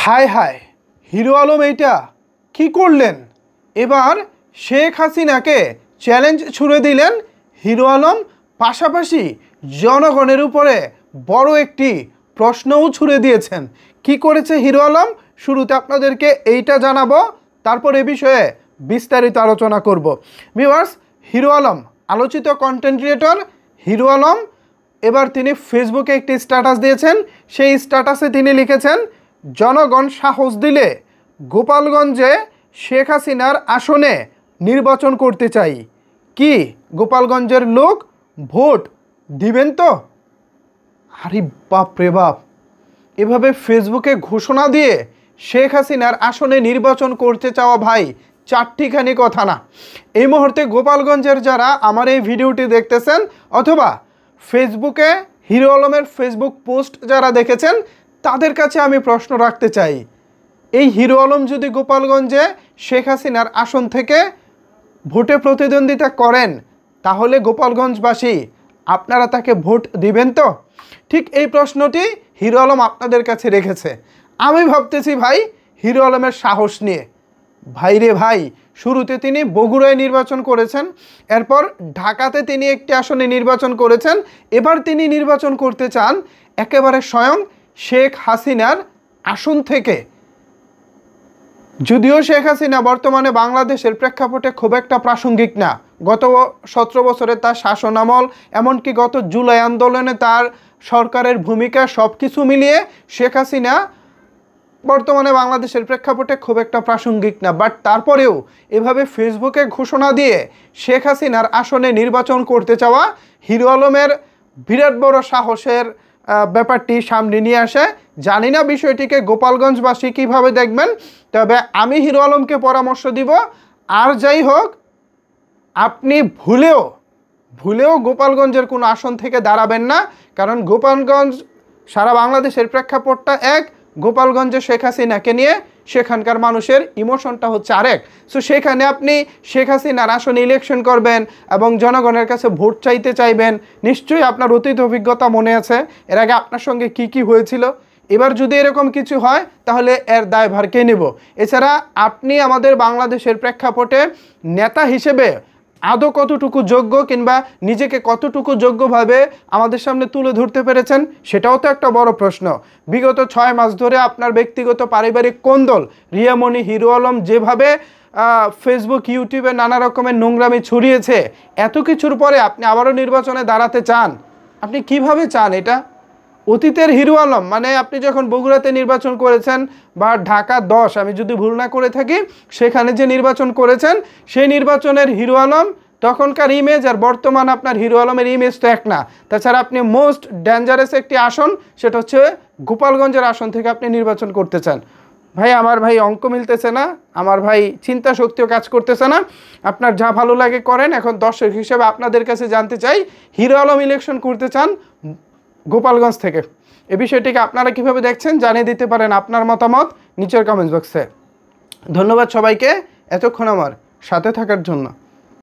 হায় হায়, hero Alam এইটা কি করলেন? এবার শেখ হাসিনাকে চ্যালেঞ্জ ছুড়ে দিলেন হিরো আলম, পাশাপাশি জনগণের উপরে বড় একটি প্রশ্নও ছুড়ে দিয়েছেন। কি করেছে হিরো আলম, শুরুতে আপনাদেরকে এইটা জানাবো, তারপর এ বিষয়ে বিস্তারিত আলোচনা করব। ভিউয়ার্স, হিরো আলম আলোচিত কন্টেন্ট ক্রিয়েটর হিরো আলম এবার তিনি ফেসবুকে একটি স্ট্যাটাস দিয়েছেন। সেই স্ট্যাটাসে তিনি লিখেছেন, জনগণ সাহস দিলে গোপালগঞ্জে শেখ হাসিনার আসনে নির্বাচন করতে চাই। কি গোপালগঞ্জের লোক ভোট দিবেন তো? আরে বাপ রে বাপ, এভাবে ফেসবুকে ঘোষণা দিয়ে শেখ হাসিনার আসনে নির্বাচন করতে চাওয়া ভাই চারটিখানি কথা না। এই মুহূর্তে গোপালগঞ্জের যারা আমার এই ভিডিওটি দেখতেছেন অথবা ফেসবুকে হিরো আলমের ফেসবুক পোস্ট যারা দেখেছেন, তাদের কাছে আমি প্রশ্ন রাখতে চাই, এই হিরো আলম যদি গোপালগঞ্জে শেখ হাসিনার আসন থেকে ভোটে প্রতিদ্বন্দ্বিতা করেন, তাহলে গোপালগঞ্জবাসী আপনারা তাকে ভোট দিবেন তো? ঠিক এই প্রশ্নটি হিরো আলম আপনাদের কাছে রেখেছে। আমি ভাবতেছি ভাই, হিরো আলমের সাহস নিয়ে, ভাই রে ভাই, শুরুতে তিনি বগুড়ায় নির্বাচন করেছেন, এরপর ঢাকাতে তিনি একটি আসনে নির্বাচন করেছেন, এবার তিনি নির্বাচন করতে চান একেবারে স্বয়ং শেখ হাসিনার আসন থেকে। যদিও শেখ হাসিনা বর্তমানে বাংলাদেশের প্রেক্ষাপটে খুব একটা প্রাসঙ্গিক না। গত 17 বছরে তার শাসনামল, এমনকি গত জুলাই আন্দোলনে তার সরকারের ভূমিকা, সব কিছু মিলিয়ে শেখ হাসিনা বর্তমানে বাংলাদেশের প্রেক্ষাপটে খুব একটা প্রাসঙ্গিক না। বাট তারপরেও এভাবে ফেসবুকে ঘোষণা দিয়ে শেখ হাসিনার আসনে নির্বাচন করতে চাওয়া হিরো আলমের বিরাট বড় সাহসের ব্যাপারটি সামনে নিয়ে আসে। জানি না বিষয়টিকে গোপালগঞ্জবাসী কীভাবে দেখবেন, তবে আমি হিরো আলমকে পরামর্শ দিব, আর যাই হোক, আপনি ভুলেও গোপালগঞ্জের কোনো আসন থেকে দাঁড়াবেন না। কারণ গোপালগঞ্জ সারা বাংলাদেশের প্রেক্ষাপটটা এক, গোপালগঞ্জে শেখ হাসিনাকে নিয়ে সেখানকার মানুষের ইমোশনটা হচ্ছে আরেক। সো সেখানে আপনি শেখ হাসিনার আসনে ইলেকশন করবেন এবং জনগণের কাছে ভোট চাইতে চাইবেন। নিশ্চয়ই আপনার অতীত অভিজ্ঞতা মনে আছে, এর আগে আপনার সঙ্গে কি কি হয়েছিল। এবার যদি এরকম কিছু হয়, তাহলে এর দায়ভার কে নেব? এছাড়া আপনি আমাদের বাংলাদেশের প্রেক্ষাপটে নেতা হিসেবে আদৌ কতটুকু যোগ্য, কিংবা নিজেকে কতটুকু যোগ্যভাবে আমাদের সামনে তুলে ধরতে পেরেছেন, সেটাও তো একটা বড় প্রশ্ন। বিগত 6 মাস ধরে আপনার ব্যক্তিগত পারিবারিক কোন্দল, রিয়ামণি, হিরো আলম যেভাবে ফেসবুক, ইউটিউবে নানা রকমের নোংরামি ছড়িয়েছে, এত কিছুর পরে আপনি আবারও নির্বাচনে দাঁড়াতে চান? আপনি কিভাবে চান এটা? অতীতের হিরো আলম মানে আপনি যখন বগুড়াতে নির্বাচন করেছেন বা ঢাকা 10, আমি যদি ভুল না করে থাকি, সেখানে যে নির্বাচন করেছেন, সেই নির্বাচনের হিরো আলম তখনকার ইমেজ আর বর্তমান আপনার হিরো আলমের ইমেজ তো এক না। তাছাড়া আপনি মোস্ট ডেঞ্জারাস একটি আসন, সেটা হচ্ছে গোপালগঞ্জের আসন থেকে আপনি নির্বাচন করতে চান। ভাই, আমার ভাই অঙ্ক মিলতেছে না, আমার ভাই চিন্তা শক্তিও কাজ করতেছে না। আপনার যা ভালো লাগে করেন। এখন দর্শক হিসেবে আপনাদের কাছে জানতে চাই, হিরো আলম ইলেকশন করতে চান গোপালগঞ্জ থেকে, এই বিষয়টিকে আপনারা কিভাবে দেখছেন জানিয়ে দিতে পারেন আপনার মতামত নিচের কমেন্টস বক্সে। ধন্যবাদ সবাইকে এতক্ষণ আমার সাথে থাকার জন্য।